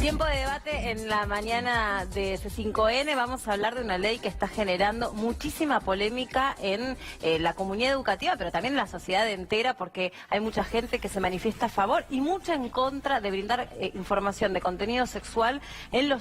Tiempo de debate en la mañana de C5N. Vamos a hablar de una ley que está generando muchísima polémica en la comunidad educativa, pero también en la sociedad entera, porque hay mucha gente que se manifiesta a favor y mucha en contra de brindar información de contenido sexual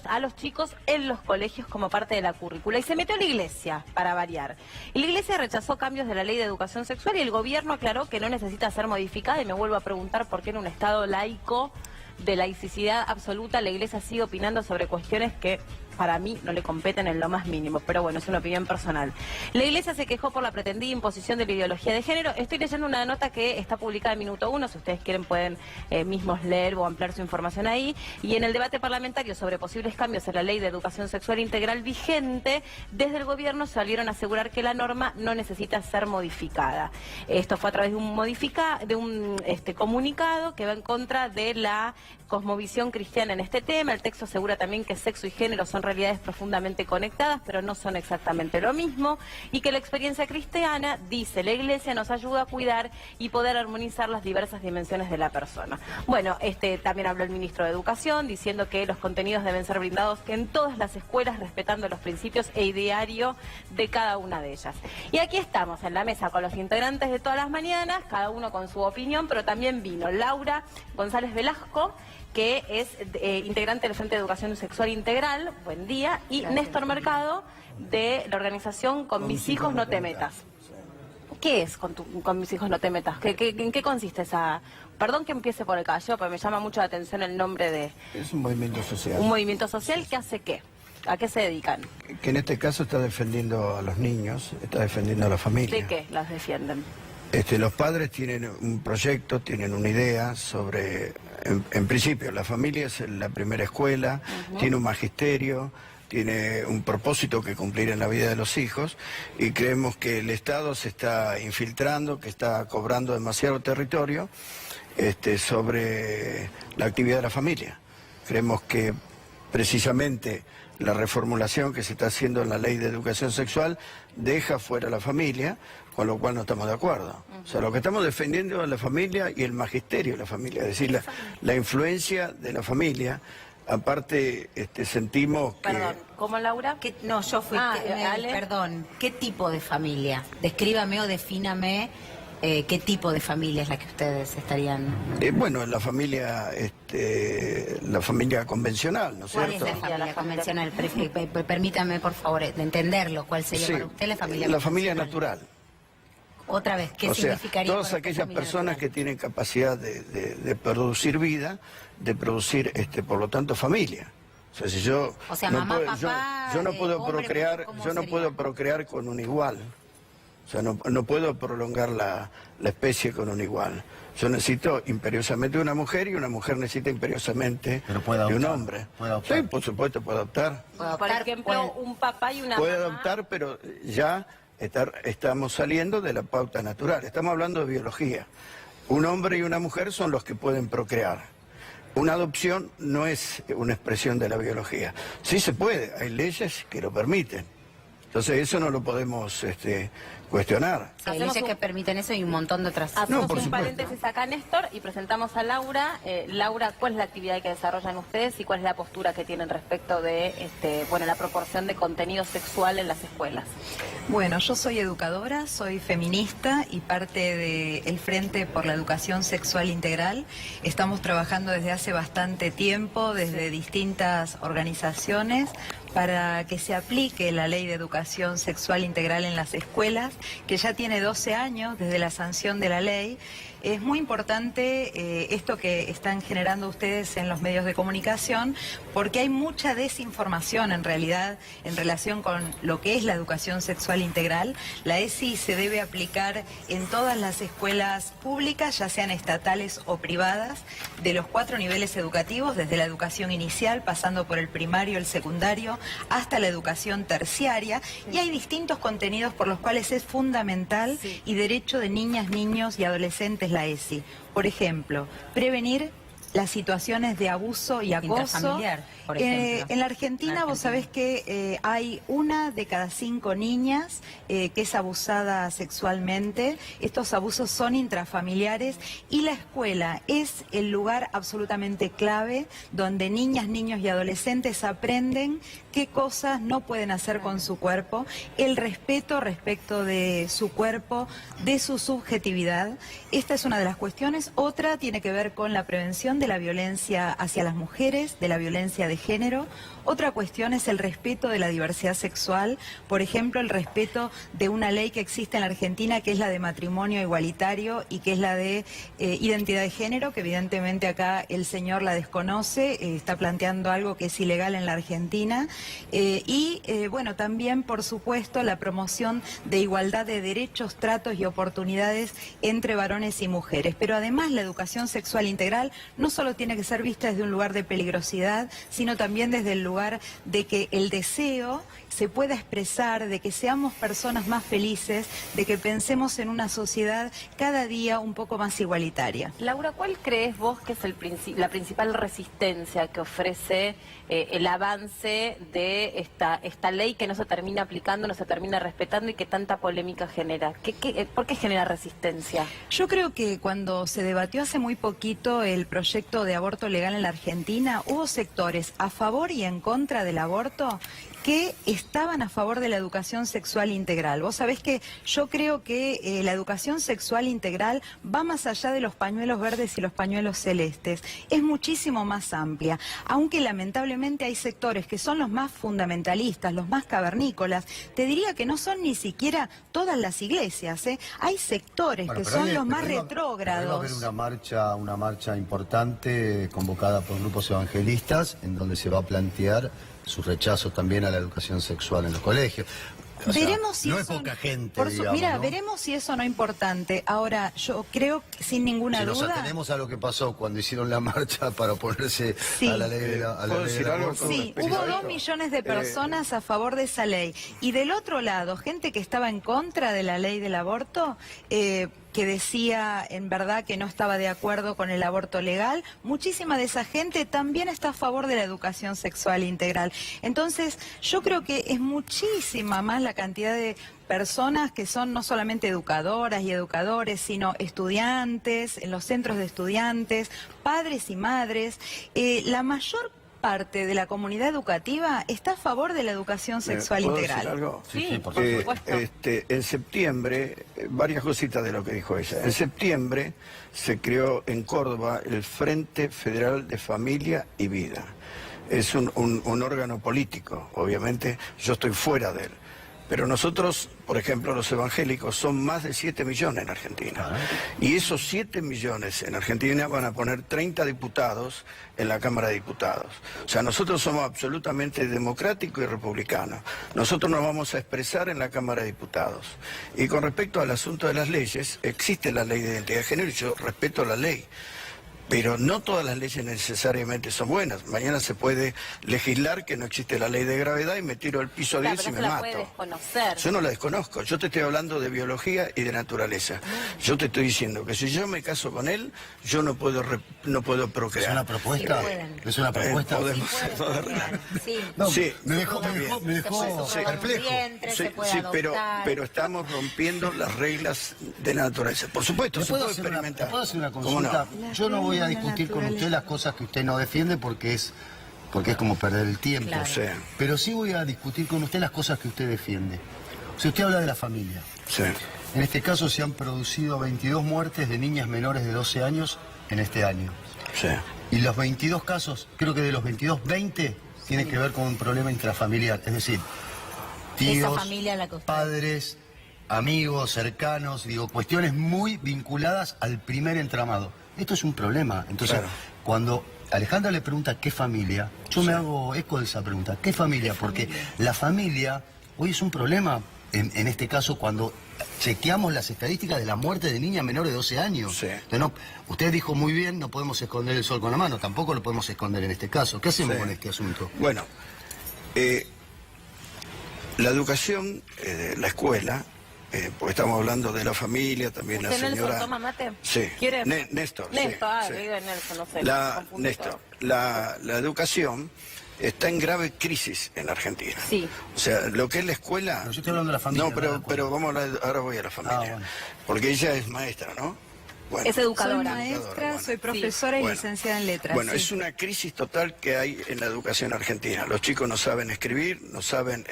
a los chicos en los colegios como parte de la currícula. Y se metió la Iglesia, para variar. Y la Iglesia rechazó cambios de la ley de educación sexual y el gobierno aclaró que no necesita ser modificada. Y me vuelvo a preguntar por qué en un Estado laico de laicidad absoluta la Iglesia sigue opinando sobre cuestiones que para mí no le competen en lo más mínimo, pero bueno, es una opinión personal. La Iglesia se quejó por la pretendida imposición de la ideología de género. Estoy leyendo una nota que está publicada en Minuto 1, si ustedes quieren pueden mismos leer o ampliar su información ahí. Y en el debate parlamentario sobre posibles cambios en la ley de educación sexual integral vigente, desde el gobierno salieron a asegurar que la norma no necesita ser modificada. Esto fue a través de un comunicado que va en contra de la cosmovisión cristiana en este tema. El texto asegura también que sexo y género son realidades profundamente conectadas, pero no son exactamente lo mismo, y que la experiencia cristiana, dice la Iglesia, nos ayuda a cuidar y poder armonizar las diversas dimensiones de la persona. Bueno, también habló el ministro de Educación, diciendo que los contenidos deben ser brindados en todas las escuelas, respetando los principios e ideario de cada una de ellas. Y aquí estamos en la mesa con los integrantes de todas las mañanas, cada uno con su opinión, pero también vino Laura González Velasco, que es integrante del Frente de Educación Sexual Integral, buen día, y gracias. Néstor Mercado, de la organización Con mis hijos no te metas. ¿Qué es con mis hijos no te metas? ¿En qué consiste esa...? Perdón que empiece por el caballero, pero me llama mucho la atención el nombre de... Es un movimiento social. Un movimiento social que hace ¿qué? ¿A qué se dedican? Que en este caso está defendiendo a los niños, está defendiendo a la familia. ¿De qué las defienden? Los padres tienen un proyecto, tienen una idea sobre, en principio, la familia es la primera escuela, tiene un magisterio, tiene un propósito que cumplir en la vida de los hijos, y creemos que el Estado se está infiltrando, que está cobrando demasiado territorio sobre la actividad de la familia. Creemos que precisamente la reformulación que se está haciendo en la ley de educación sexual deja fuera a la familia, con lo cual no estamos de acuerdo. O sea, lo que estamos defendiendo es la familia y el magisterio de la familia, es decir, la influencia de la familia. Aparte, sentimos que... Perdón, ¿cómo, Laura? No, yo fui... perdón, ¿qué tipo de familia? Descríbame o defíname qué tipo de familia es la que ustedes estarían... bueno, la familia convencional, ¿no es cierto? ¿Cuál es la familia convencional? Permítame, por favor, de entenderlo. ¿Cuál sería para usted la familia convencional? La familia natural. Otra vez, ¿qué significaría? Todas aquellas personas que tienen capacidad de producir vida, de producir, por lo tanto, familia. O sea, si yo yo no puedo procrear, puedo procrear con un igual. O sea, no puedo prolongar la especie con un igual. Yo necesito imperiosamente una mujer y una mujer necesita imperiosamente de un hombre. ¿Puede adoptar? Sí, por supuesto, puede adoptar. Por ejemplo, un papá y una puede mamá. Adoptar, pero ya estamos saliendo de la pauta natural. Estamos hablando de biología. Un hombre y una mujer son los que pueden procrear. Una adopción no es una expresión de la biología. Sí se puede, hay leyes que lo permiten. Entonces eso no lo podemos cuestionar. Hay leyes que permiten eso y un montón de otras. Hacemos un paréntesis acá, Néstor, y presentamos a Laura. Laura, ¿cuál es la actividad que desarrollan ustedes y cuál es la postura que tienen respecto de la proporción de contenido sexual en las escuelas? Bueno, yo soy educadora, soy feminista y parte del Frente por la Educación Sexual Integral. Estamos trabajando desde hace bastante tiempo, desde distintas organizaciones, para que se aplique la Ley de Educación Sexual Integral en las escuelas, que ya tiene 12 años desde la sanción de la ley. Es muy importante esto que están generando ustedes en los medios de comunicación, porque hay mucha desinformación en realidad en relación con lo que es la educación sexual integral. La ESI se debe aplicar en todas las escuelas públicas, ya sean estatales o privadas, de los 4 niveles educativos, desde la educación inicial, pasando por el primario, el secundario, hasta la educación terciaria, y hay distintos contenidos por los cuales es fundamental y derecho de niñas, niños y adolescentes la ESI. Por ejemplo, prevenir las situaciones de abuso y acoso. Intrafamiliar, por ejemplo. En la Argentina vos sabés que hay 1 de cada 5 niñas que es abusada sexualmente. Estos abusos son intrafamiliares y la escuela es el lugar absolutamente clave donde niñas, niños y adolescentes aprenden qué cosas no pueden hacer con su cuerpo, el respeto respecto de su cuerpo, de su subjetividad. Esta es una de las cuestiones. Otra tiene que ver con la prevención de la violencia hacia las mujeres, de la violencia de género. Otra cuestión es el respeto de la diversidad sexual, por ejemplo, el respeto de una ley que existe en la Argentina, que es la de matrimonio igualitario y que es la de identidad de género, que evidentemente acá el señor la desconoce, está planteando algo que es ilegal en la Argentina. Bueno, también, por supuesto, la promoción de igualdad de derechos, tratos y oportunidades entre varones y mujeres. Pero además la educación sexual integral no solo tiene que ser vista desde un lugar de peligrosidad, sino también desde el lugar de que el deseo se pueda expresar, de que seamos personas más felices, de que pensemos en una sociedad cada día un poco más igualitaria. Laura, ¿cuál crees vos que es la principal resistencia que ofrece el avance de esta ley que no se termina aplicando, no se termina respetando y que tanta polémica genera? ¿Por qué genera resistencia? Yo creo que cuando se debatió hace muy poquito el proyecto de aborto legal en la Argentina, hubo sectores a favor y en contra del aborto que estaban a favor de la educación sexual integral. Vos sabés que yo creo que la educación sexual integral va más allá de los pañuelos verdes y los pañuelos celestes. Es muchísimo más amplia, aunque lamentablemente hay sectores que son los más fundamentalistas, los más cavernícolas. Te diría que no son ni siquiera todas las iglesias, ¿eh? Hay sectores que son los más retrógrados. Va a haber una marcha importante convocada por grupos evangelistas en donde se va a plantear su rechazo también a la educación sexual en los colegios. Veremos si no eso, es poca gente, digamos, mira, ¿no? Veremos si eso no es importante. Ahora, yo creo que sin ninguna duda... Si nos atenemos a lo que pasó cuando hicieron la marcha para oponerse a la ley de la aborto. Sí, hubo 2 millones de personas a favor de esa ley. Y del otro lado, gente que estaba en contra de la ley del aborto... que decía en verdad que no estaba de acuerdo con el aborto legal, muchísima de esa gente también está a favor de la educación sexual integral. Entonces, yo creo que es muchísima más la cantidad de personas que son no solamente educadoras y educadores, sino estudiantes, en los centros de estudiantes, padres y madres. La mayor parte de la comunidad educativa está a favor de la educación sexual integral. ¿Puedo decir algo? Sí, por supuesto. En septiembre, varias cositas de lo que dijo ella. En septiembre se creó en Córdoba el Frente Federal de Familia y Vida. Es un órgano político, obviamente yo estoy fuera de él. Pero nosotros, por ejemplo, los evangélicos, son más de 7 millones en Argentina. Y esos 7 millones en Argentina van a poner 30 diputados en la Cámara de Diputados. O sea, nosotros somos absolutamente democráticos y republicanos. Nosotros nos vamos a expresar en la Cámara de Diputados. Y con respecto al asunto de las leyes, existe la ley de identidad de género y yo respeto la ley. Pero no todas las leyes necesariamente son buenas. Mañana se puede legislar que no existe la ley de gravedad y me tiro al piso 10 y me mato. Yo no la desconozco. Yo te estoy hablando de biología y de naturaleza. Yo te estoy diciendo que si yo me caso con él, yo no puedo procrear. ¿Es una propuesta? ¿Es una propuesta? Sí. Me dejó perplejo. Sí, pero estamos rompiendo las reglas de la naturaleza. Por supuesto, se puede experimentar. ¿Puedo hacer una consulta? Yo no voy a discutir con usted las cosas que usted no defiende porque es como perder el tiempo. Claro. Sí. Pero sí voy a discutir con usted las cosas que usted defiende. Si usted habla de la familia. Sí. En este caso se han producido 22 muertes de niñas menores de 12 años en este año. Sí. Y los 22 casos, creo que de los 22, 20 tienen que ver con un problema intrafamiliar. Es decir, tíos, padres, amigos, cercanos, cuestiones muy vinculadas al primer entramado. Esto es un problema. Entonces, cuando Alejandra le pregunta qué familia, yo me hago eco de esa pregunta. ¿Qué familia? Porque la familia hoy es un problema, en este caso, cuando chequeamos las estadísticas de la muerte de niñas menores de 12 años. Sí. Entonces, usted dijo muy bien, no podemos esconder el sol con la mano, tampoco lo podemos esconder en este caso. ¿Qué hacemos con este asunto? Bueno, la educación, la escuela, porque estamos hablando de la familia, también la señora... Nelson toma mate? Sí. ¿Quiere? Néstor. Néstor, sí. digo Nelson, no sé. Néstor, la educación está en grave crisis en Argentina. Sí. O sea, lo que es la escuela... Pero yo estoy hablando de la familia. No, pero vamos ahora voy a la familia. Bueno. Porque ella es maestra, ¿no? Bueno, Es educadora. Soy maestra, soy profesora y licenciada en letras. Bueno, sí. es una crisis total que hay en la educación argentina. Los chicos no saben escribir, no saben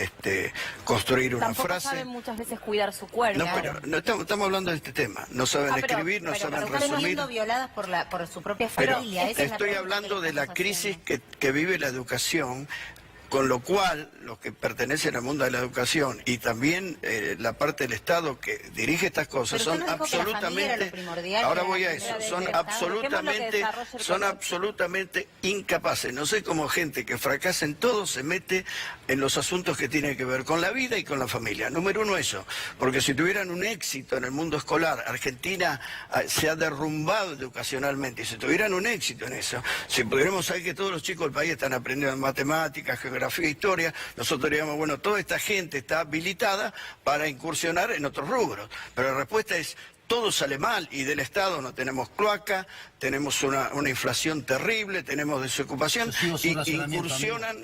construir una Tampoco frase. saben muchas veces cuidar su cuerpo. No, pero no estamos hablando de este tema. No saben escribir, no saben están resumir. siendo violadas por su propia Pero familia. Esa es la estoy pregunta hablando que de la estamos crisis haciendo. que vive la educación, con lo cual los que pertenecen al mundo de la educación y también la parte del Estado que dirige estas cosas Pero son usted no dijo que la familia era lo absolutamente, primordial, ahora que voy era a la eso, primera son del Estado. absolutamente incapaces. No sé cómo gente que fracasa en todo se mete en los asuntos que tienen que ver con la vida y con la familia. Número uno eso, porque si tuvieran un éxito en el mundo escolar, Argentina se ha derrumbado educacionalmente, y si tuvieran un éxito en eso, si pudiéramos saber que todos los chicos del país están aprendiendo matemáticas, geografía, historia, nosotros diríamos, bueno, toda esta gente está habilitada para incursionar en otros rubros. Pero la respuesta es, todo sale mal, y del Estado no tenemos cloaca, tenemos una inflación terrible, tenemos desocupación, y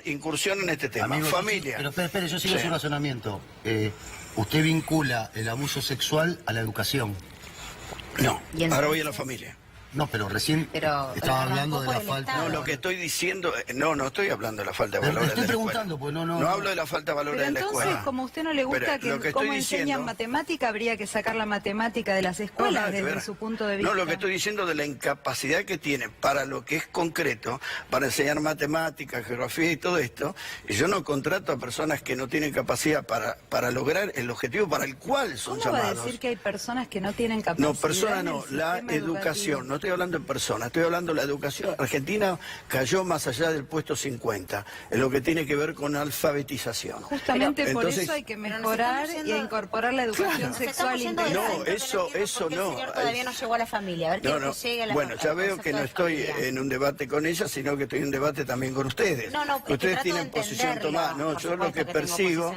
incursionan en este tema. Amigo, Familia. Pero espere, yo sigo su razonamiento. Usted vincula el abuso sexual a la educación. No, ahora voy a la familia. No, pero recién estaba hablando de la falta... No, lo que estoy diciendo... No estoy hablando de la falta de valores estoy de la preguntando, escuela. pues No hablo de la falta de valores Pero de la escuela. entonces, como a usted no le gusta cómo enseñan matemática, habría que sacar la matemática de las escuelas desde su punto de vista. No, lo que estoy diciendo de la incapacidad que tiene para lo que es concreto, para enseñar matemática, geografía y todo esto, y yo no contrato a personas que no tienen capacidad para lograr el objetivo para el cual son llamados. ¿Cómo va a decir que hay personas que no tienen capacidad? No, personas no, la educación, no estoy hablando de personas, estoy hablando de la educación. Argentina cayó más allá del puesto 50, en lo que tiene que ver con alfabetización. Justamente por eso hay que mejorar y incorporar la educación sexual integral. No, eso no. Todavía no llegó a la familia. A ver que llegue a la Bueno, ya veo que no estoy en un debate con ella, sino que estoy en un debate también con ustedes. Ustedes tienen posición tomada. No, yo lo que persigo,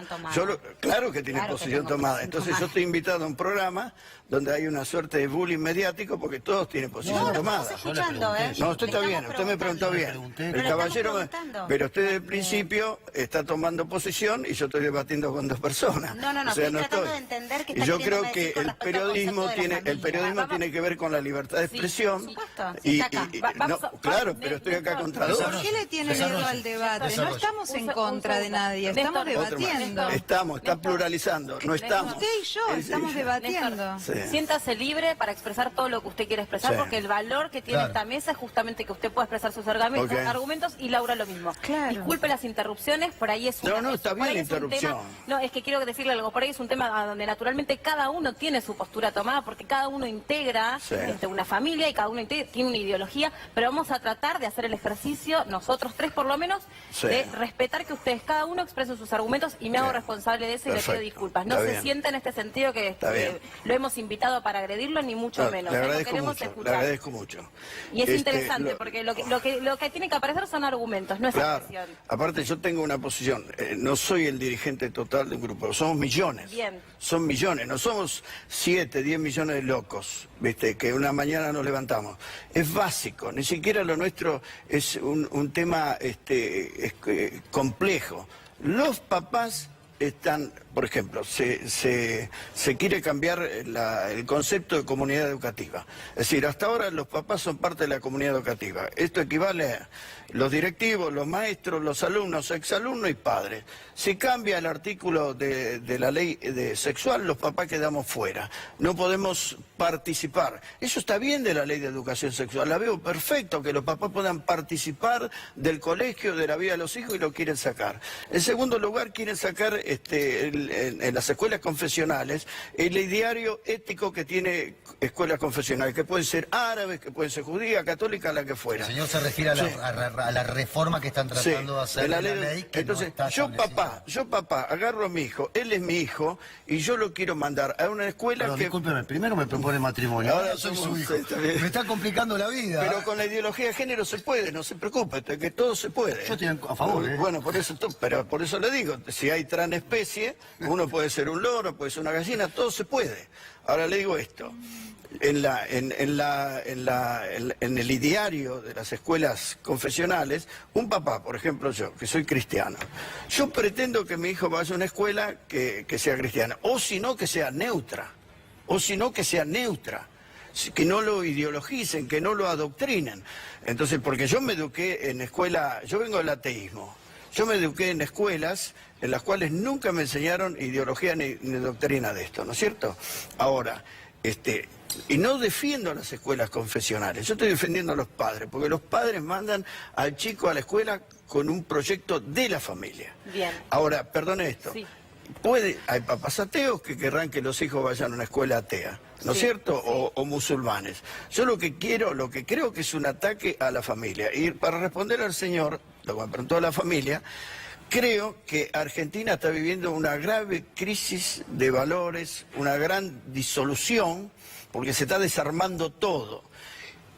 claro que tienen posición tomada. Entonces yo estoy invitado a un programa donde hay una suerte de bullying mediático porque todos tienen posición tomada. No, usted está bien, usted me preguntó bien. El caballero, pero usted desde el principio está tomando posición y yo estoy debatiendo con dos personas. No, o sea, estoy tratando de entender qué está y yo creo queriendo que decir con el respecto al periodismo concepto tiene que ver con la libertad de expresión. Claro, pero estoy acá contra dos. ¿Por qué le tiene miedo al debate? No estamos en contra de nadie, estamos debatiendo. Está pluralizando, no estamos. Usted y yo estamos debatiendo. Siéntase libre para expresar todo lo que usted quiere expresar, porque el valor que tiene esta mesa es justamente que usted pueda expresar sus argumentos y Laura lo mismo. Disculpe las interrupciones, por ahí es un No, está bien la interrupción. No, es que quiero decirle algo, por ahí es un tema donde naturalmente cada uno tiene su postura tomada, porque cada uno integra una familia y cada uno tiene una ideología, pero vamos a tratar de hacer el ejercicio, nosotros tres por lo menos, de respetar que ustedes cada uno expresen sus argumentos y me hago responsable de eso y le pido disculpas. No se sienta en este sentido que lo hemos invitado para agredirlo, ni mucho menos. Le agradezco mucho. Y es interesante, porque lo que tiene que aparecer son argumentos, no es agresión. Aparte yo tengo una posición, no soy el dirigente total de un grupo, somos millones. Bien. Son millones, no somos 7, 10 millones de locos, ¿viste? Que una mañana nos levantamos. Es básico, ni siquiera lo nuestro es un tema complejo. Los papás están, por ejemplo, se quiere cambiar el concepto de comunidad educativa. Es decir, hasta ahora los papás son parte de la comunidad educativa. Esto equivale a los directivos, los maestros, los alumnos, exalumnos y padres. Si cambia el artículo de la ley sexual, los papás quedamos fuera. No podemos participar. Eso está bien de la ley de educación sexual. La veo perfecto, que los papás puedan participar del colegio, de la vida de los hijos, y lo quieren sacar. En segundo lugar, quieren sacar en las escuelas confesionales el ideario ético que tiene escuelas confesionales, que pueden ser árabes, que pueden ser judías, católicas, la que fuera. El señor se refiere a la reforma que están tratando de hacer la ley que entonces, no está yo papá, agarro a mi hijo, él es mi hijo, y yo lo quiero mandar a una escuela que... Discúlpeme, primero me propone matrimonio, ahora soy su hijo. Me está complicando la vida. Pero con la ideología de género se puede, no se preocupe, que todo se puede. Yo estoy a favor. Bueno, por eso le digo, si hay transexuales especie, uno puede ser un loro, puede ser una gallina, todo se puede. Ahora le digo esto, en el ideario de las escuelas confesionales, un papá, por ejemplo yo, que soy cristiano, yo pretendo que mi hijo vaya a una escuela que sea cristiana, o si no que sea neutra, que no lo ideologicen, que no lo adoctrinen. Entonces, porque yo me eduqué en escuela, yo vengo del ateísmo, yo me eduqué en escuelas en las cuales nunca me enseñaron ideología ni doctrina de esto, ¿no es cierto? Ahora, y no defiendo a las escuelas confesionales, yo estoy defendiendo a los padres, porque los padres mandan al chico a la escuela con un proyecto de la familia. Bien. Ahora, perdone esto, sí. Hay papás ateos que querrán que los hijos vayan a una escuela atea, ¿no es cierto? Sí. O musulmanes. Yo lo que creo que es un ataque a la familia. Y para responder al señor, lo que me preguntó a la familia, creo que Argentina está viviendo una grave crisis de valores, una gran disolución, porque se está desarmando todo.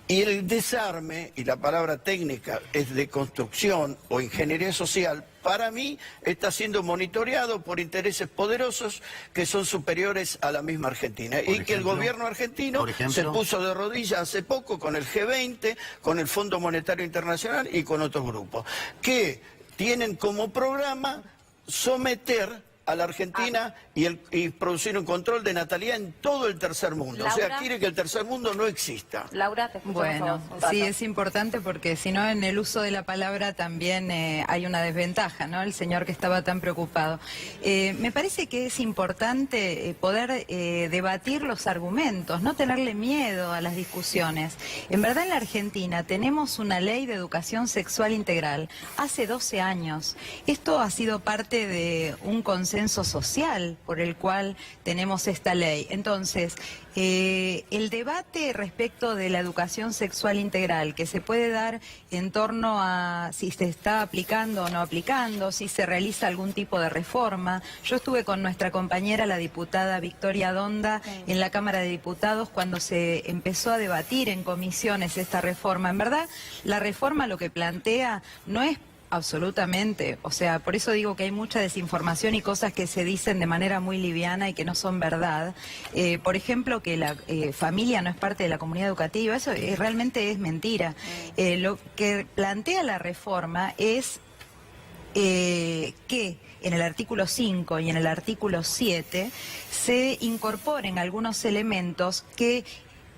Y el desarme, y la palabra técnica es de construcción o ingeniería social, para mí está siendo monitoreado por intereses poderosos que son superiores a la misma Argentina. Y que el gobierno argentino se puso de rodillas hace poco con el G20, con el Fondo Monetario Internacional y con otros grupos, que tienen como programa someter a la Argentina y producir un control de natalidad en todo el tercer mundo. Laura, o sea, quiere que el tercer mundo no exista. Laura, te escuchamos. Bueno, sí, es importante porque si no, en el uso de la palabra también hay una desventaja, ¿no? El señor que estaba tan preocupado. Me parece que es importante poder debatir los argumentos, no tenerle miedo a las discusiones. En verdad, en la Argentina tenemos una ley de educación sexual integral hace 12 años. Esto ha sido parte de un consenso social por el cual tenemos esta ley. Entonces, el debate respecto de la educación sexual integral que se puede dar en torno a si se está aplicando o no aplicando, si se realiza algún tipo de reforma. Yo estuve con nuestra compañera, la diputada Victoria Donda, en la Cámara de Diputados cuando se empezó a debatir en comisiones esta reforma. En verdad, la reforma lo que plantea no es absolutamente, o sea, por eso digo que hay mucha desinformación y cosas que se dicen de manera muy liviana y que no son verdad. Por ejemplo, que la familia no es parte de la comunidad educativa, eso realmente es mentira. Lo que plantea la reforma es que en el artículo 5 y en el artículo 7 se incorporen algunos elementos que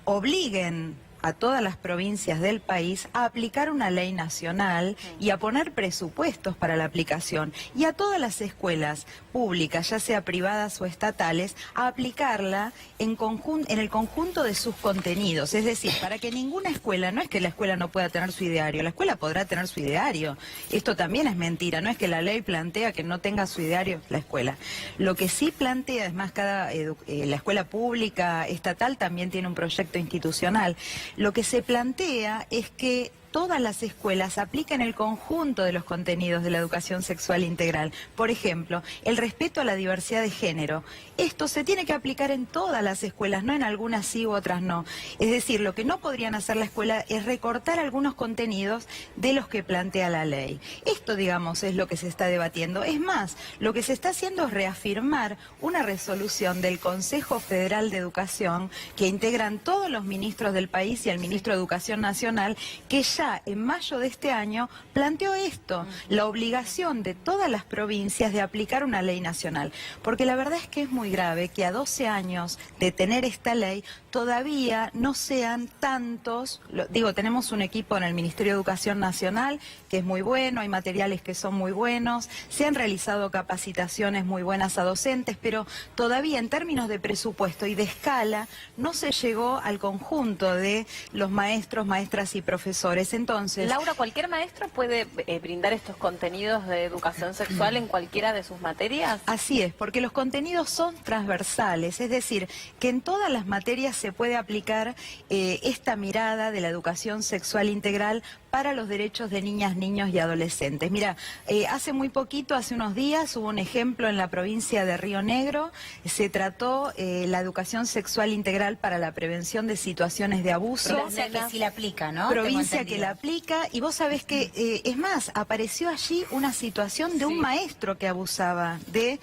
obliguen a todas las provincias del país a aplicar una ley nacional y a poner presupuestos para la aplicación, y a todas las escuelas públicas, ya sea privadas o estatales, a aplicarla en el conjunto de sus contenidos. Es decir, para que ninguna escuela, no es que la escuela no pueda tener su ideario, la escuela podrá tener su ideario. Esto también es mentira, no es que la ley plantea que no tenga su ideario la escuela. Lo que sí plantea, es más, la escuela pública estatal también tiene un proyecto institucional. Lo que se plantea es que todas las escuelas aplican el conjunto de los contenidos de la educación sexual integral. Por ejemplo, el respeto a la diversidad de género. Esto se tiene que aplicar en todas las escuelas, no en algunas sí u otras no. Es decir, lo que no podrían hacer la escuela es recortar algunos contenidos de los que plantea la ley. Esto, digamos, es lo que se está debatiendo. Es más, lo que se está haciendo es reafirmar una resolución del Consejo Federal de Educación que integran todos los ministros del país y el ministro de Educación Nacional, que ya en mayo de este año planteó esto, la obligación de todas las provincias de aplicar una ley nacional. Porque la verdad es que es muy grave que a 12 años de tener esta ley todavía no sean tantos, tenemos un equipo en el Ministerio de Educación Nacional que es muy bueno, hay materiales que son muy buenos, se han realizado capacitaciones muy buenas a docentes, pero todavía en términos de presupuesto y de escala no se llegó al conjunto de los maestros, maestras y profesores. Entonces, Laura, ¿cualquier maestro puede brindar estos contenidos de educación sexual en cualquiera de sus materias? Así es, porque los contenidos son transversales, es decir, que en todas las materias se puede aplicar esta mirada de la educación sexual integral para los derechos de niñas, niños y adolescentes. Mira, hace muy poquito, hace unos días, hubo un ejemplo en la provincia de Río Negro. Se trató la educación sexual integral para la prevención de situaciones de abuso. Provincia que sí la aplica, ¿no? Provincia que la aplica, y vos sabés que, es más, apareció allí una situación de un maestro que abusaba de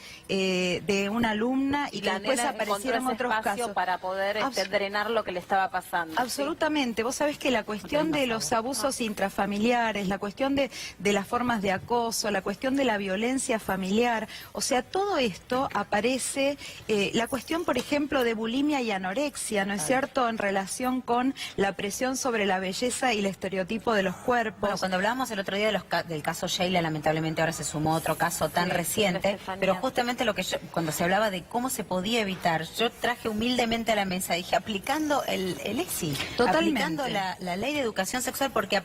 una alumna y que después aparecieron otros casos. Para poder drenar lo que le estaba pasando. Absolutamente. Vos sabés que la cuestión de los abusos intrafamiliares, la cuestión de las formas de acoso, la cuestión de la violencia familiar, o sea, todo esto aparece, la cuestión, por ejemplo, de bulimia y anorexia, ¿no es cierto?, en relación con la presión sobre la belleza y el estereotipo de los cuerpos. Bueno, cuando hablábamos el otro día del caso Sheila, lamentablemente ahora se sumó otro caso tan reciente, pero justamente cuando se hablaba de cómo se podía evitar, yo traje humildemente a la mesa, dije, aplicando el ESI, totalmente, aplicando la ley de educación sexual, porque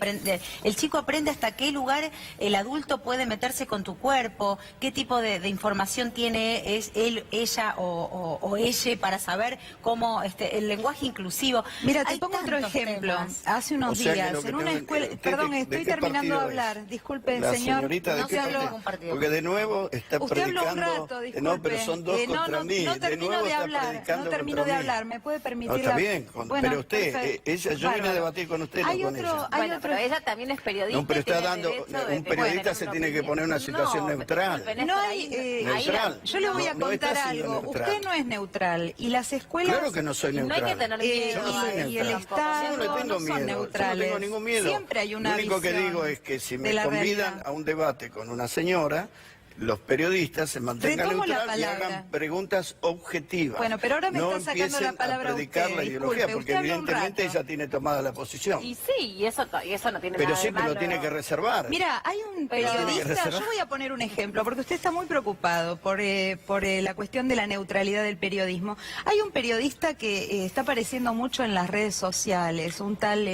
el chico aprende hasta qué lugar el adulto puede meterse con tu cuerpo, qué tipo de información tiene él, ella o ella para saber cómo el lenguaje inclusivo. Mira, te pongo otro ejemplo. Hace unos días, en una escuela... Perdón, estoy terminando de hablar. Disculpe, señor. No se habló, porque de nuevo está usted predicando... habló un rato, disculpe. No, pero son dos contra mí. No termino de hablar, no termino de hablar. ¿Me puede permitir? No, está bien, bueno, pero usted, yo vine a debatir con usted, no con ella. Bueno, pero ella también es periodista. No, pero está dando... Un periodista se tiene que poner en una situación neutral. No hay... neutral. Yo le voy a contar algo. Usted no es neutral. Y las escuelas... Claro que no soy neutral. No hay que tener miedo. Yo no soy neutral. Y el Estado no le tengo no son miedo. neutrales. Yo no tengo ningún miedo. Siempre hay una visión. Lo único que digo es que si me convidan a un debate con una señora, los periodistas se mantengan neutrales y hagan preguntas objetivas. Bueno, pero ahora me está sacando la palabra a predicar la ideología, porque evidentemente ella tiene tomada la posición. Y sí, y eso no tiene pero nada de malo. lo tiene que reservar. Mira, hay un periodista, yo voy a poner un ejemplo, porque usted está muy preocupado por la cuestión de la neutralidad del periodismo. Hay un periodista que está apareciendo mucho en las redes sociales, un tal...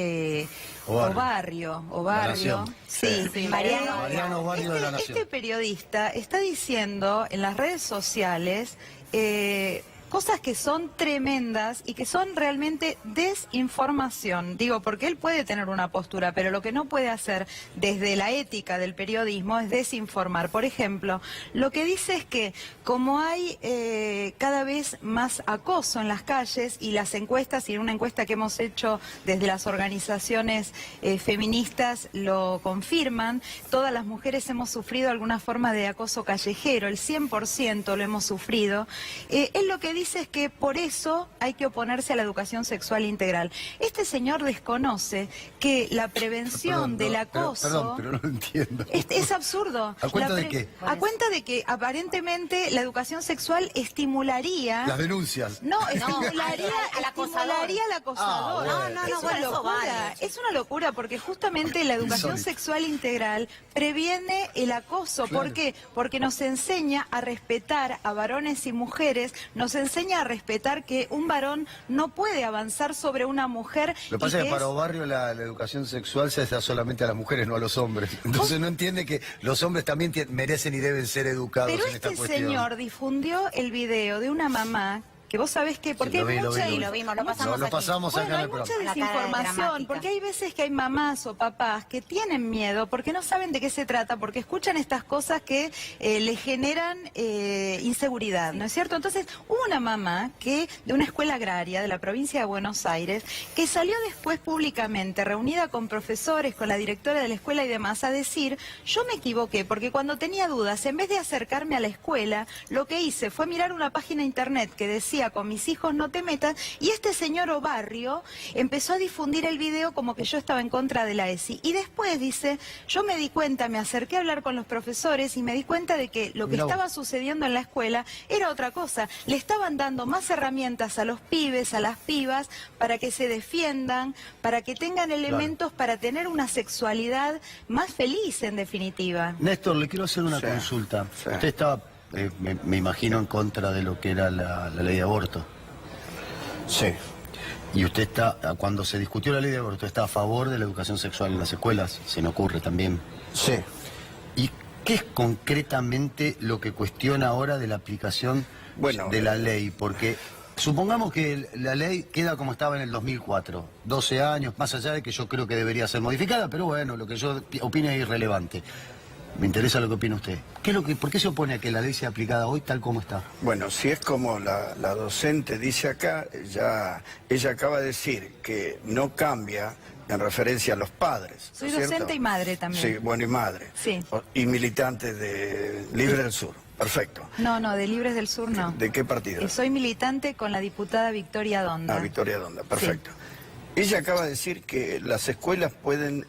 Obarrio. Sí, Mariano Obarrio de La Nación. Este periodista está diciendo en las redes sociales cosas que son tremendas y que son realmente desinformación. Digo, porque él puede tener una postura, pero lo que no puede hacer desde la ética del periodismo es desinformar. Por ejemplo, lo que dice es que como hay cada vez más acoso en las calles, y las encuestas, y en una encuesta que hemos hecho desde las organizaciones feministas lo confirman, todas las mujeres hemos sufrido alguna forma de acoso callejero, el 100% lo hemos sufrido. Él lo que dice es que por eso hay que oponerse a la educación sexual integral. Este señor desconoce que la prevención del acoso... Pero no lo entiendo. Es absurdo. ¿A cuenta de qué? A cuenta de que aparentemente la educación sexual estimularía... Las denuncias. No, estimularía al acosador. Es una locura. Es una locura, porque justamente la educación sexual integral previene el acoso. Claro. ¿Por qué? Porque nos enseña a respetar a varones y mujeres, nos enseña a respetar que un varón no puede avanzar sobre una mujer. Lo que pasa es que para Obarrio la educación sexual se da solamente a las mujeres, no a los hombres. Entonces no entiende que los hombres también merecen y deben ser educados en esta cuestión. Pero este señor difundió el video de una mamá que vos sabés que... Porque lo pasamos acá en el programa. Hay mucha desinformación, porque hay veces que hay mamás o papás que tienen miedo porque no saben de qué se trata, porque escuchan estas cosas que les generan inseguridad, ¿no es cierto? Entonces, hubo una mamá de una escuela agraria de la provincia de Buenos Aires, que salió después públicamente, reunida con profesores, con la directora de la escuela y demás, a decir, yo me equivoqué, porque cuando tenía dudas, en vez de acercarme a la escuela, lo que hice fue mirar una página de internet que decía, con mis hijos no te metas, y este señor Obarrio empezó a difundir el video como que yo estaba en contra de la ESI. Y después dice, yo me di cuenta, me acerqué a hablar con los profesores y me di cuenta de que lo que estaba sucediendo en la escuela era otra cosa. Le estaban dando más herramientas a los pibes, a las pibas, para que se defiendan, para que tengan elementos para tener una sexualidad más feliz, en definitiva. Néstor, le quiero hacer una consulta. Sí. Usted estaba... me imagino en contra de lo que era la ley de aborto. Sí. Y usted está, cuando se discutió la ley de aborto, está a favor de la educación sexual en las escuelas, se me ocurre también. Sí. ¿Y qué es concretamente lo que cuestiona ahora de la aplicación de la ley? Porque Supongamos que la ley queda como estaba en el 2004, 12 años, más allá de que yo creo que debería ser modificada, pero bueno, lo que yo opino es irrelevante. Me interesa lo que opina usted. ¿Por qué se opone a que la ley sea aplicada hoy tal como está? Bueno, si es como la docente dice acá, ella acaba de decir que no cambia en referencia a los padres. Soy docente y madre también. Sí, bueno, y madre. Sí. Y militante de Libre del Sur. Perfecto. No, de Libres del Sur no. ¿De qué partido? Soy militante con la diputada Victoria Donda. Ah, Victoria Donda, perfecto. Sí. Ella acaba de decir que las escuelas pueden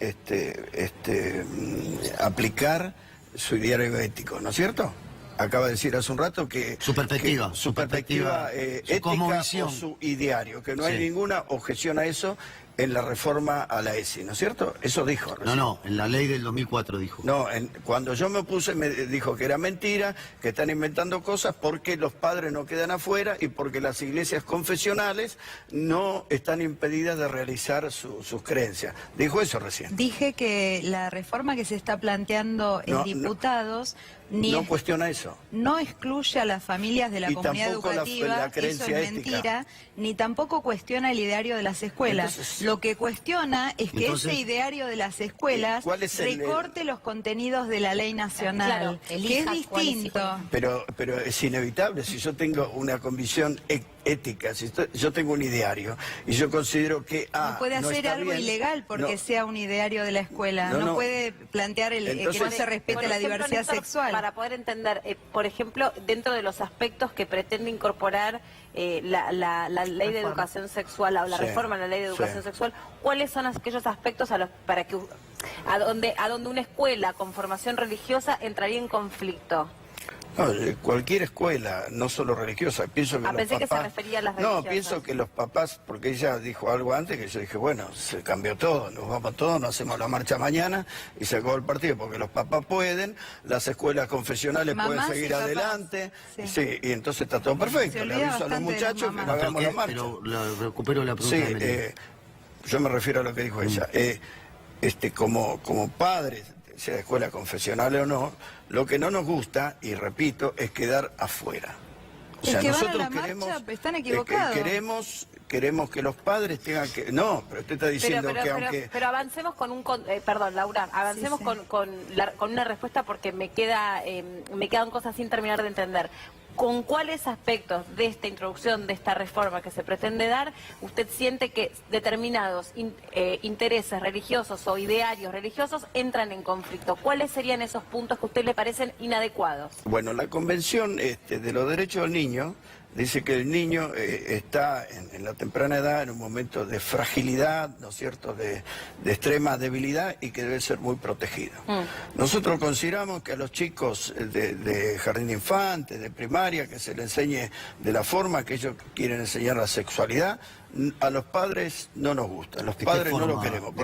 aplicar su ideario ético, ¿no es cierto? Acaba de decir hace un rato que... Su perspectiva. Su perspectiva ética o su ideario, que no hay ninguna objeción a eso en la reforma a la ESI, ¿no es cierto? Eso dijo. No, en la ley del 2004 dijo. No, cuando yo me opuse me dijo que era mentira, que están inventando cosas porque los padres no quedan afuera y porque las iglesias confesionales no están impedidas de realizar sus creencias. Dijo eso recién. Dije que la reforma que se está planteando en diputados... No cuestiona eso. No excluye a las familias de la comunidad educativa, eso es mentira, ni tampoco cuestiona el ideario de las escuelas. Entonces, lo que cuestiona es que ese ideario de las escuelas recorte los contenidos de la ley nacional, que es distinto. Pero es inevitable, si yo tengo una convicción ética, si yo tengo un ideario y yo considero que no puede hacer algo ilegal porque sea un ideario de la escuela, no puede plantear que no se respete la diversidad sexual. Para poder entender, por ejemplo, dentro de los aspectos que pretende incorporar la ley de educación sexual o la reforma a la ley de educación sexual, ¿cuáles son aquellos aspectos a donde una escuela con formación religiosa entraría en conflicto? No, cualquier escuela, no solo religiosa, pienso que pensé que se refería a las religiosas. No, pienso que los papás, porque ella dijo algo antes que yo dije, bueno, se cambió todo, nos vamos todos, nos hacemos la marcha mañana y se acabó el partido, porque los papás pueden, las escuelas confesionales pueden seguir adelante, y entonces está todo perfecto. Le aviso a los muchachos que no hagamos la marcha. Pero recupero la pregunta. Yo me refiero a lo que dijo ella. Como padres, sea de escuela confesional o no, lo que no nos gusta, y repito, es quedar afuera. O sea, nosotros están equivocados. Queremos que los padres tengan que... No, pero usted está diciendo que aunque... Pero avancemos con perdón, Laura, avancemos con una respuesta porque me quedan cosas sin terminar de entender. ¿Con cuáles aspectos de esta introducción, de esta reforma que se pretende dar, usted siente que determinados intereses religiosos o idearios religiosos entran en conflicto? ¿Cuáles serían esos puntos que a usted le parecen inadecuados? Bueno, la Convención de los Derechos del Niño dice que el niño está en la temprana edad en un momento de fragilidad, ¿no es cierto?, de extrema debilidad y que debe ser muy protegido. Nosotros consideramos que a los chicos de jardín de infantes, de primaria, que se les enseñe de la forma que ellos quieren enseñar la sexualidad, a los padres no nos gusta, los padres no lo queremos.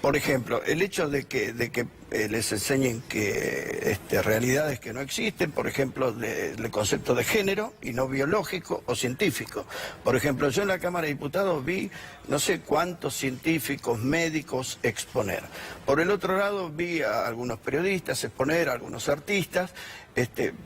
Por ejemplo, el hecho de que les enseñen que realidades que no existen, por ejemplo, el concepto de género y no biológico o científico. Por ejemplo, yo en la Cámara de Diputados vi no sé cuántos científicos, médicos exponer. Por el otro lado vi a algunos periodistas exponer, a algunos artistas.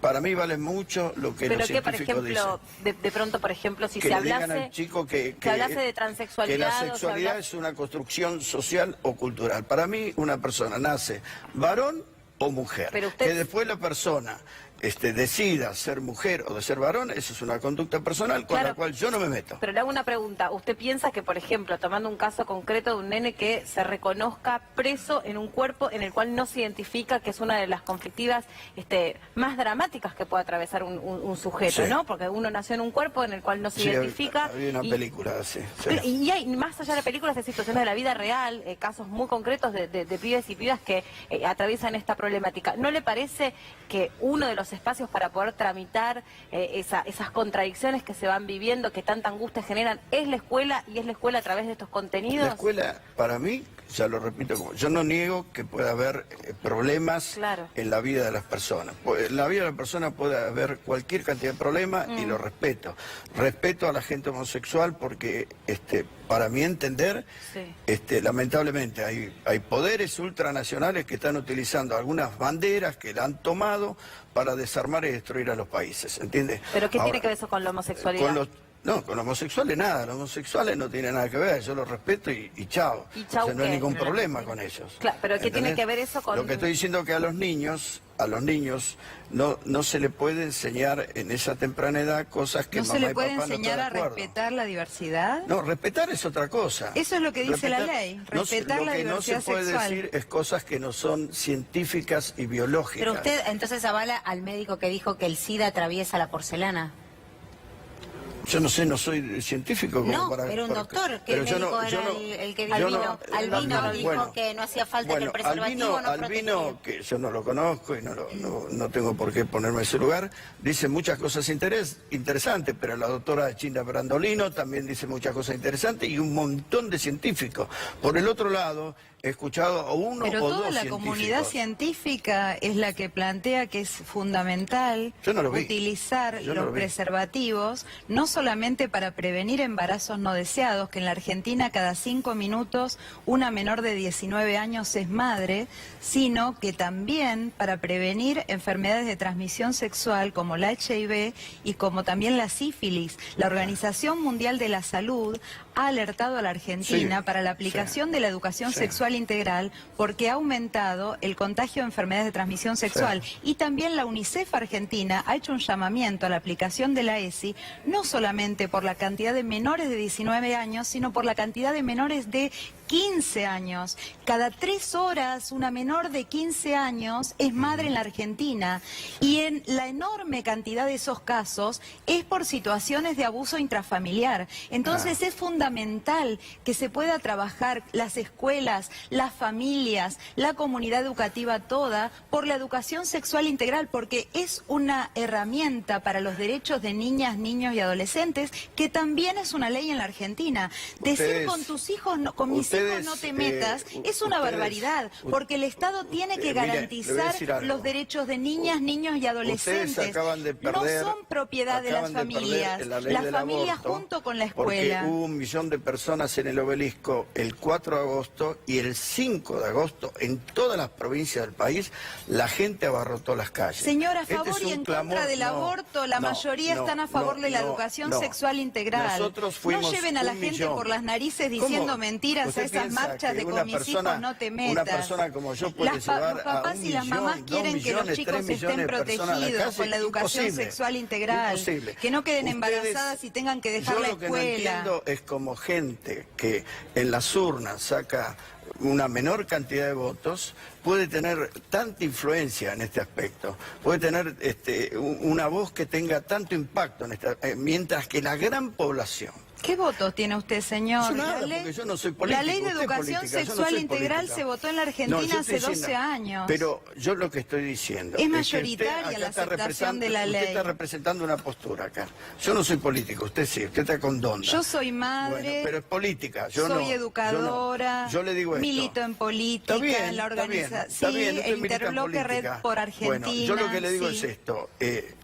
Para mí vale mucho lo que los científicos dicen. De pronto, por ejemplo, si que se hablase, digan al chico que hablase de transexualidad... Que la sexualidad es una construcción social o cultural. Para mí, una persona nace varón o mujer. Que después la persona decida ser mujer o de ser varón, eso es una conducta personal con la cual yo no me meto. Pero le hago una pregunta. ¿Usted piensa que, por ejemplo, tomando un caso concreto de un nene que se reconozca preso en un cuerpo en el cual no se identifica, que es una de las conflictivas más dramáticas que puede atravesar un sujeto, ¿no? Porque uno nació en un cuerpo en el cual no se identifica. Había una película así. Y hay, más allá de películas, hay situaciones de la vida real, casos muy concretos de pibes y pibas que atraviesan esta problemática. ¿No le parece que uno de los espacios para poder tramitar esas contradicciones que se van viviendo, que tanta angustia generan, es la escuela, y es la escuela a través de estos contenidos? La escuela, para mí, ya lo repito, yo no niego que pueda haber problemas en la vida de las personas. En la vida de la persona puede haber cualquier cantidad de problemas y lo respeto. Respeto a la gente homosexual porque para mi entender, sí. Lamentablemente hay poderes ultranacionales que están utilizando algunas banderas que la han tomado para desarmar y destruir a los países, ¿entiendes? ¿Pero qué tiene que ver eso con la homosexualidad? No, con los homosexuales nada, los homosexuales no tienen nada que ver, yo los respeto y chao. ¿Y chao, o sea, no hay qué? ningún problema con ellos. Claro, pero ¿qué ¿entendés? tiene que ver eso con...? Lo que estoy diciendo es que a los niños no se le puede enseñar en esa temprana edad cosas que mamá y papá no están de acuerdo. ¿No se le puede enseñar a respetar la diversidad? No, respetar es otra cosa. Eso es lo que dice la ley, respetar la diversidad sexual. Lo que no se puede decir es cosas que no son científicas y biológicas. Pero usted entonces avala al médico que dijo que el SIDA atraviesa la porcelana. Yo no sé, no soy científico como no, para... pero un doctor, que el médico era el que vino. Albino dijo que no hacía falta que el preservativo no protegiera. Albino, que yo no lo conozco y no tengo por qué ponerme en ese lugar, dice muchas cosas interesantes, pero la doctora China Brandolino también dice muchas cosas interesantes y un montón de científicos. Por el otro lado, he escuchado a uno pero o dos toda la científicos. Comunidad científica es la que plantea que es fundamental utilizar los preservativos, no solamente para prevenir embarazos no deseados, que en la Argentina cada 5 minutos una menor de 19 años es madre, sino que también para prevenir enfermedades de transmisión sexual como la HIV y como también la sífilis. La Organización Mundial de la Salud ha alertado a la Argentina para la aplicación de la educación sexual integral porque ha aumentado el contagio de enfermedades de transmisión sexual. Y también la UNICEF Argentina ha hecho un llamamiento a la aplicación de la ESI, no solamente por la cantidad de menores de 19 años, sino por la cantidad de menores de 15 años. Cada 3 horas una menor de 15 años es madre en la Argentina y en la enorme cantidad de esos casos es por situaciones de abuso intrafamiliar. Entonces es fundamental que se pueda trabajar las escuelas, las familias, la comunidad educativa toda por la educación sexual integral porque es una herramienta para los derechos de niñas, niños y adolescentes que también es una ley en la Argentina. Decir con tus hijos, con mis hijos no te metas, es una barbaridad, porque el Estado tiene que garantizar los derechos de niñas, niños y adolescentes. No son propiedad de las familias, las familias junto con la escuela. Porque hubo 1 millón de personas en el Obelisco el 4 de agosto y el 5 de agosto en todas las provincias del país la gente abarrotó las calles. Señora, a favor y en contra del aborto, la mayoría están a favor de la educación sexual integral. No lleven a la gente por las narices diciendo mentiras a esas marchas de con mis hijos no te metas. Una persona como yo puede llevar los papás y las mamás quieren que los chicos estén protegidos con la educación sexual integral, que no queden embarazadas y tengan que dejar la escuela. Yo lo que no entiendo es como gente que en las urnas saca una menor cantidad de votos, puede tener tanta influencia en este aspecto, puede tener una voz que tenga tanto impacto en mientras que la gran población... ¿Qué votos tiene usted, señor? Nada, porque yo no soy político. La ley de educación sexual integral se votó en la Argentina hace 12 años. Pero yo lo que estoy diciendo... Es mayoritaria la aceptación de la ley. Usted está representando una postura acá. Yo no soy político, usted sí, usted está con Donda. Yo soy madre... Bueno, pero es política. Soy educadora, yo le digo esto. Milito en política, en la organización... Sí, el Interbloque Red por Argentina. Bueno, yo lo que le digo es esto.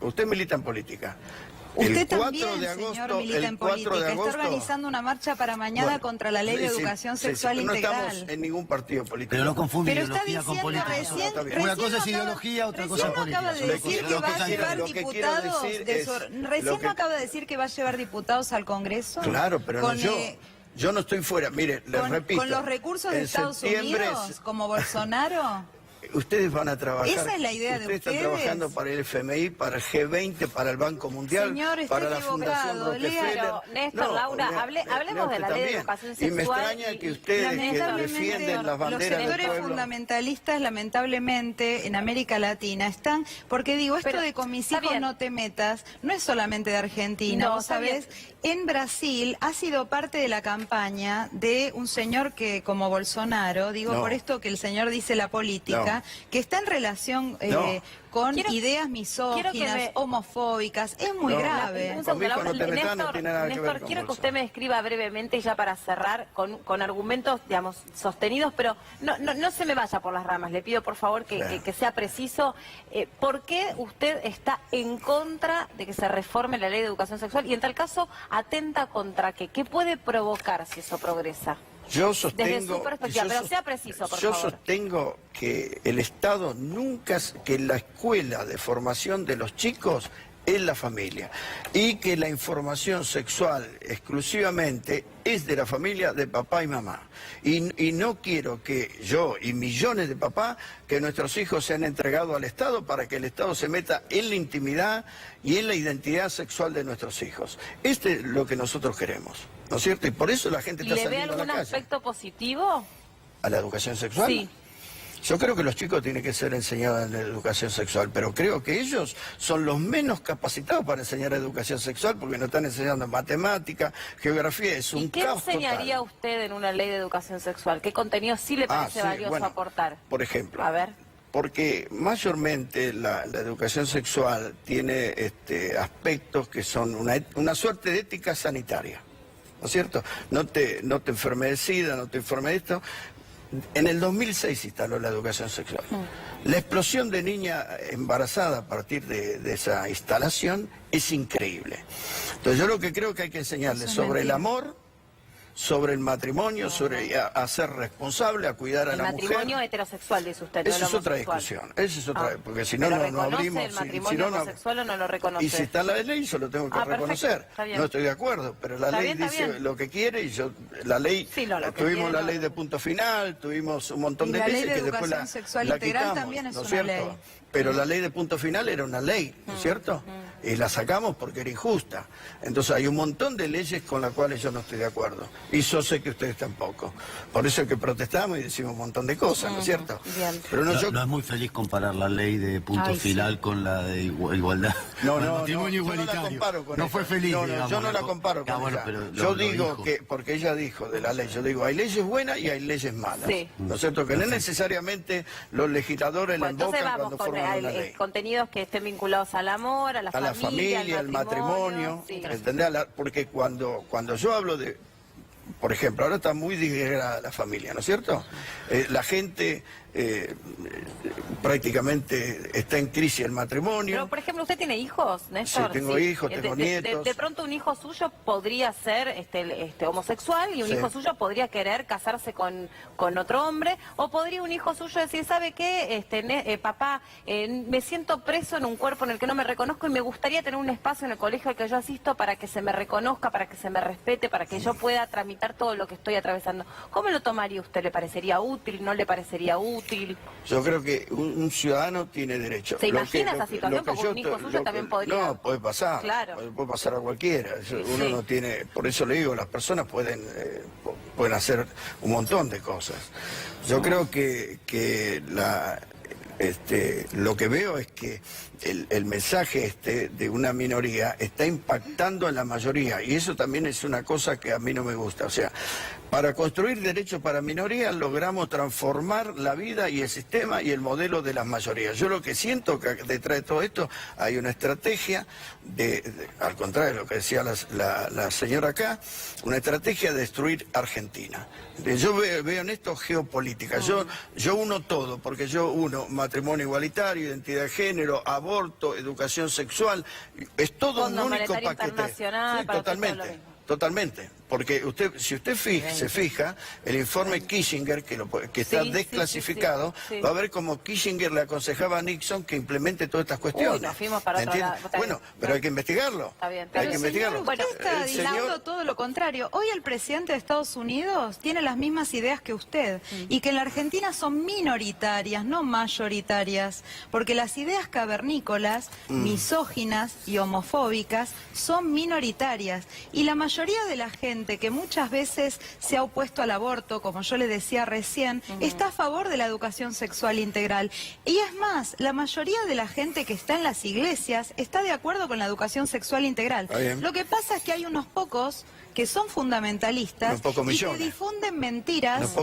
Usted milita en política. Usted también, señor, milita en política. Está organizando una marcha para mañana contra la ley de educación sexual integral. No estamos en ningún partido político. Pero no confunde pero ideología con política. Una cosa es ideología, otra cosa es política. Acaba de decir que va a llevar diputados. Recién no acaba de decir que va a llevar diputados al Congreso. Claro, pero no yo. Yo no estoy fuera. Mire, les repito. ¿Con los recursos de Estados Unidos, como Bolsonaro? Ustedes van a trabajar. Esa es la idea de ustedes. Ustedes están trabajando para el FMI, para el G20, para el Banco Mundial, señor, para la Fundación Rockefeller. Néstor, Laura, hablemos de la ley de educación sexual. Y me extraña que ustedes que defienden las banderas del pueblo. Los sectores fundamentalistas, lamentablemente, en América Latina están, porque digo, esto de con mis hijos no te metas, no es solamente de Argentina, ¿vos sabés? En Brasil ha sido parte de la campaña de un señor que, como Bolsonaro, digo por esto que el señor dice la política, política que está en relación con ideas misóginas, homofóbicas. Es muy grave. Néstor, quiero que usted me describa brevemente, ya para cerrar, con argumentos, digamos, sostenidos, pero no se me vaya por las ramas. Le pido, por favor, que sea preciso. ¿Por qué usted está en contra de que se reforme la ley de educación sexual? Y en tal caso, ¿atenta contra qué? ¿Qué puede provocar si eso progresa? Yo sostengo, desde su perspectiva, pero sea preciso, por favor. Yo sostengo que el Estado nunca, que la escuela de formación de los chicos es la familia y que la información sexual exclusivamente es de la familia de papá y mamá. Y no quiero que yo y millones de papás, que nuestros hijos sean entregados al Estado para que el Estado se meta en la intimidad y en la identidad sexual de nuestros hijos. Este es lo que nosotros queremos, ¿no es cierto? Y por eso la gente está saliendo a la calle. ¿Le ve algún aspecto positivo a la educación sexual? Sí. Yo creo que los chicos tienen que ser enseñados en la educación sexual, pero creo que ellos son los menos capacitados para enseñar educación sexual porque no están enseñando matemática, geografía, es un caos total. ¿Y qué enseñaría usted en una ley de educación sexual? ¿Qué contenido sí le parece valioso aportar? Por ejemplo, a ver. Porque mayormente la educación sexual tiene aspectos que son una suerte de ética sanitaria, ¿no es cierto? No te enfermes de SIDA, no te enfermes de esto. En el 2006 se instaló la educación sexual. La explosión de niñas embarazadas a partir de esa instalación es increíble. Entonces yo lo que creo que hay que enseñarles sobre el amor, sobre el matrimonio, sobre a ser responsable, a cuidar a la mujer. El matrimonio heterosexual, dice usted. Esa es otra discusión. Esa es otra, porque si no, no abrimos. ¿El matrimonio homosexual o no lo reconoce? Y si está en la ley, yo lo tengo que reconocer. No estoy de acuerdo, pero la ley dice lo que quiere y yo, la ley, tuvimos la ley de punto final, tuvimos un montón de leyes que después la quitamos, también es ¿no es una cierto? ley. Pero la ley de punto final era una ley, ¿no es cierto? Y la sacamos porque era injusta. Entonces hay un montón de leyes con las cuales yo no estoy de acuerdo. Y yo sé que ustedes tampoco. Por eso es que protestamos y decimos un montón de cosas, ¿no es cierto? Pero no es muy feliz comparar la ley de punto final con la de igualdad. No, yo no la comparo con no fue feliz, digamos, yo no la comparo con ella. Yo digo que, porque ella dijo de la ley, yo digo, hay leyes buenas y hay leyes malas. Sí. ¿No es cierto? Que no necesariamente los legisladores la invocan cuando forman una ley. Contenidos que estén vinculados al amor, a la familia, al matrimonio, ¿entendés? Porque cuando yo hablo de, por ejemplo, ahora está muy disgregada la familia, ¿no es cierto? La gente prácticamente está en crisis el matrimonio. Pero, por ejemplo, ¿usted tiene hijos, Néstor? Sí, tengo hijos, tengo nietos. De pronto un hijo suyo podría ser homosexual y un hijo suyo podría querer casarse con otro hombre, o podría un hijo suyo decir, ¿sabe qué? Papá, me siento preso en un cuerpo en el que no me reconozco y me gustaría tener un espacio en el colegio al que yo asisto para que se me reconozca, para que se me respete, para que yo pueda tramitar todo lo que estoy atravesando. ¿Cómo lo tomaría usted? ¿Le parecería útil? ¿No le parecería útil? Yo creo que un ciudadano tiene derecho. ¿Se imagina esa situación? Porque un hijo suyo también podría... No, puede pasar. Claro. Puede pasar a cualquiera. Uno no tiene... Por eso le digo, las personas pueden hacer un montón de cosas. Yo creo que lo que veo es que el mensaje de una minoría está impactando en la mayoría, y eso también es una cosa que a mí no me gusta. O sea, para construir derechos para minorías logramos transformar la vida y el sistema y el modelo de las mayorías. Yo lo que siento que detrás de todo esto hay una estrategia al contrario de lo que decía la señora acá, una estrategia de destruir Argentina. Yo veo en esto geopolítica. Yo uno todo, porque yo uno matrimonio igualitario, identidad de género, aborto, educación sexual, es todo un único paquete. Sí, totalmente. Porque si usted se fija, el informe Kissinger, que está desclasificado, va a ver como Kissinger le aconsejaba a Nixon que implemente todas estas cuestiones. Nos fuimos para otro lado. Bueno, pero hay que investigarlo. Está bien. Hay que investigarlo. Usted está diciendo todo lo contrario. Hoy el presidente de Estados Unidos tiene las mismas ideas que usted, y que en la Argentina son minoritarias, no mayoritarias, porque las ideas cavernícolas, misóginas y homofóbicas son minoritarias, y la mayoría de la gente que muchas veces se ha opuesto al aborto, como yo le decía recién, está a favor de la educación sexual integral. Y es más, la mayoría de la gente que está en las iglesias está de acuerdo con la educación sexual integral. Lo que pasa es que hay unos pocos que son fundamentalistas y que difunden mentiras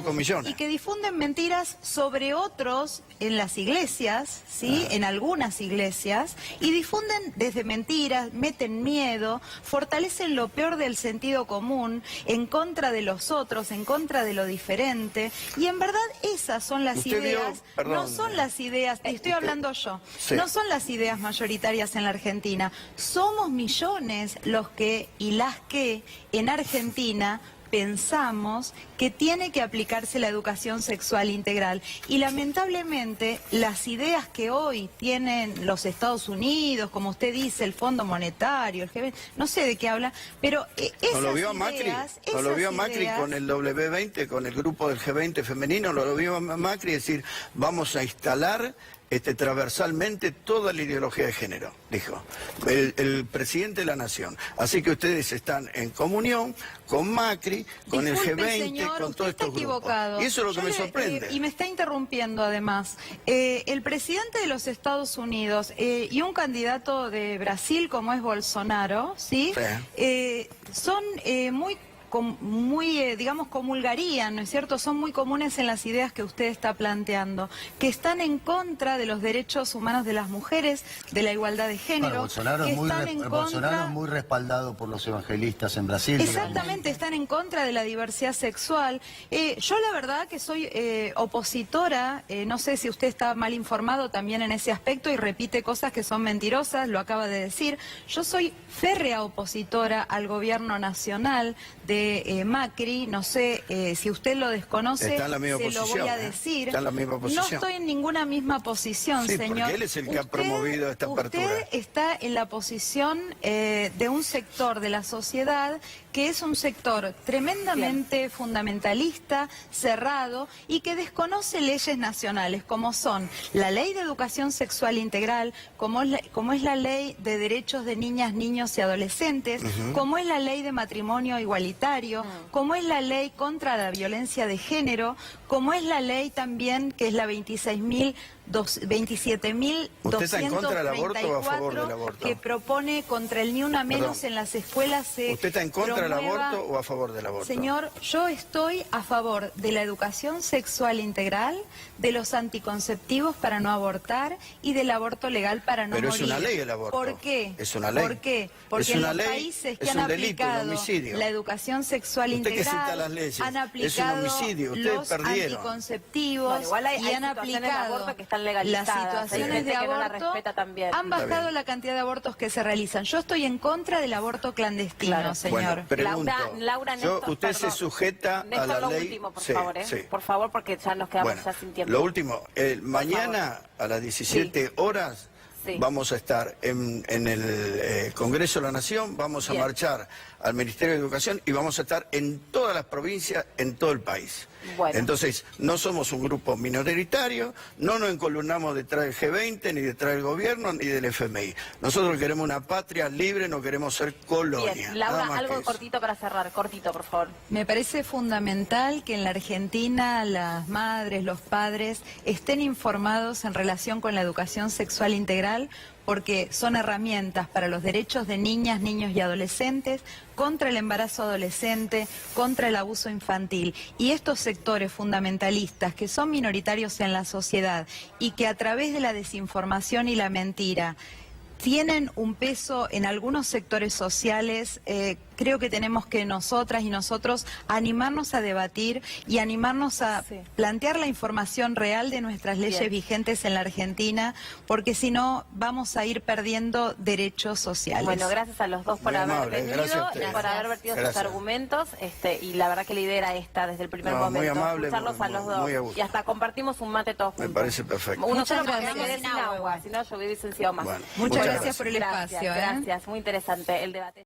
y que difunden mentiras sobre otros en las iglesias, ¿sí? En algunas iglesias, y difunden desde mentiras, meten miedo, fortalecen lo peor del sentido común en contra de los otros, en contra de lo diferente, y en verdad esas son las ideas, no son las ideas, estoy hablando yo, no son las ideas mayoritarias en la Argentina, somos millones los que y las que en Argentina pensamos que tiene que aplicarse la educación sexual integral. Y lamentablemente las ideas que hoy tienen los Estados Unidos, como usted dice, el Fondo Monetario, el G20, no sé de qué habla, pero esas ¿No lo vio Macri? ¿No lo vio Macri con el W20, con el grupo del G20 femenino? ¿No lo vio Macri decir, vamos a instalar transversalmente toda la ideología de género? Dijo el presidente de la Nación. Así que ustedes están en comunión con Macri, con el G20, señor, con todos estos grupos. Y eso es lo que me sorprende. Y me está interrumpiendo además. El presidente de los Estados Unidos y un candidato de Brasil como es Bolsonaro, ¿sí? Son digamos, comulgarían, ¿no es cierto? Son muy comunes en las ideas que usted está planteando, que están en contra de los derechos humanos de las mujeres, de la igualdad de género. Bolsonaro es muy respaldado por los evangelistas en Brasil. Exactamente, están en contra de la diversidad sexual. Yo la verdad que soy opositora, no sé si usted está mal informado también en ese aspecto y repite cosas que son mentirosas, lo acaba de decir. Yo soy férrea opositora al gobierno nacional de Macri, no sé si usted lo desconoce, está en la misma se posición, lo voy a decir. Está en la misma posición. No estoy en ninguna misma posición, sí, señor. Porque él es el que ha promovido esta apertura. Usted está en la posición de un sector de la sociedad que es un sector tremendamente fundamentalista, cerrado y que desconoce leyes nacionales como son la Ley de Educación Sexual Integral, como es la Ley de Derechos de Niñas, Niños y Adolescentes, como es la Ley de Matrimonio Igualitario, como es la Ley contra la Violencia de Género, como es la ley también que es la 27.234 ¿Usted está en contra del aborto o a favor del aborto? Que propone contra el ni una menos en las escuelas. ¿Usted está en contra del aborto o a favor del aborto? Señor, yo estoy a favor de la educación sexual integral, de los anticonceptivos para no abortar y del aborto legal para no morir. Pero es una ley el aborto. ¿Por qué? Es una ley. ¿Por qué? Porque en los países que han aplicado la educación sexual integral han aplicado los anticonceptivos y han aplicado las situaciones de aborto, han bajado la cantidad de abortos que se realizan. Yo estoy en contra del aborto clandestino, señor. Bueno, pregunto, Laura, Néstor, usted se sujeta a la ley. Último, por favor, por favor, porque ya nos quedamos ya sin tiempo. Lo último, mañana a las 17 horas vamos a estar en el Congreso de la Nación, vamos a marchar al Ministerio de Educación y vamos a estar en todas las provincias, en todo el país. Entonces, no somos un grupo minoritario, no nos encolumnamos detrás del G20, ni detrás del gobierno, ni del FMI. Nosotros queremos una patria libre, no queremos ser colonia. Bien, Laura, algo cortito para cerrar, cortito, por favor. Me parece fundamental que en la Argentina las madres, los padres estén informados en relación con la educación sexual integral, porque son herramientas para los derechos de niñas, niños y adolescentes, contra el embarazo adolescente, contra el abuso infantil. Y estos sectores fundamentalistas que son minoritarios en la sociedad y que a través de la desinformación y la mentira tienen un peso en algunos sectores sociales, creo que tenemos que nosotras y nosotros animarnos a debatir y animarnos a plantear la información real de nuestras leyes vigentes en la Argentina, porque si no vamos a ir perdiendo derechos sociales. Bueno, gracias a los dos por haber venido y por haber vertido sus argumentos, y la verdad que la idea era esta desde el primer momento, muy amable, escucharlos a los dos, y hasta compartimos un mate todos juntos. Me parece perfecto. Uno solo porque me quedé sin agua, si no yo hubiera licenciado más. Muchas gracias por el espacio. Gracias, muy interesante el debate.